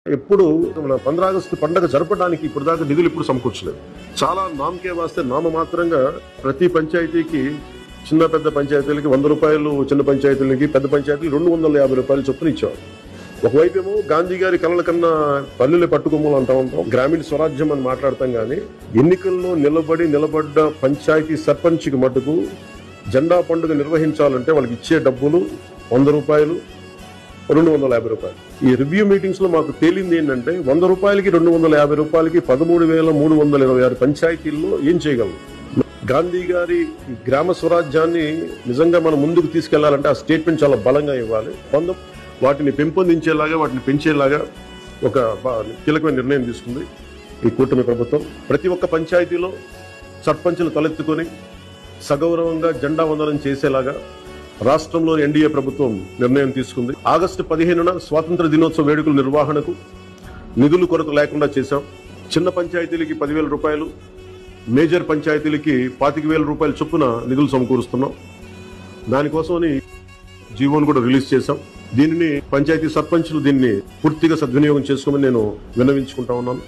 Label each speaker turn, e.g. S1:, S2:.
S1: ఎప్పుడు మన 15 ఆగస్టు పండుగ జరపడానికి ఇప్పుడు దాకా నిధులు ఇప్పుడు సమకూర్చలేదు. చాలా నామకే వాస్తే నామమాత్రంగా ప్రతి పంచాయతీకి చిన్న పెద్ద పంచాయతీలకి 100 రూపాయలు, చిన్న పంచాయతీలకి పెద్ద పంచాయతీలు 250 రూపాయలు చొప్పున ఇచ్చేవారు. ఒకవైపు ఏమో గాంధీ గారి కలల కన్నా పల్లెలు పట్టుకొమ్మలు అంటా ఉంటాం, గ్రామీణ స్వరాజ్యం అని మాట్లాడతాం. కానీ ఎన్నికల్లో నిలబడ్డ పంచాయతీ సర్పంచ్కి మటుకు జెండా పండుగ నిర్వహించాలంటే వాళ్ళకి ఇచ్చే డబ్బులు 100 రూపాయలు, 250 రూపాయలు. ఈ రివ్యూ మీటింగ్స్ లో మాకు తేలింది ఏంటంటే 100 రూపాయలకి 250 రూపాయలకి 13,326 పంచాయతీల్లో ఏం చేయగలం? గాంధీ గారి గ్రామ స్వరాజ్యాన్ని నిజంగా మనం ముందుకు తీసుకెళ్లాలంటే ఆ స్టేట్మెంట్ చాలా బలంగా ఇవ్వాలి. వాటిని పెంపొందించేలాగా, వాటిని పెంచేలాగా ఒక కీలకమైన నిర్ణయం తీసుకుంది ఈ కూటమి ప్రభుత్వం. ప్రతి ఒక్క పంచాయతీలో సర్పంచులు తలెత్తుకొని సగౌరవంగా జెండా వందనం చేసేలాగా రాష్ట్రంలోని ఎన్డీఏ ప్రభుత్వం నిర్ణయం తీసుకుంది. ఆగస్టు 15న స్వాతంత్ర దినోత్సవ వేడుకల నిర్వహణకు నిధులు కొరత లేకుండా చేశాం. చిన్న పంచాయతీలకి 10,000 రూపాయలు, మేజర్ పంచాయతీలకి 25,000 రూపాయల చొప్పున నిధులు సమకూరుస్తున్నాం. దానికోసమని జీవోను కూడా రిలీజ్ చేశాం. దీనిని పంచాయతీ సర్పంచులు దీన్ని పూర్తిగా సద్వినియోగం చేసుకోమని నేను విన్నవించుకుంటా ఉన్నాను.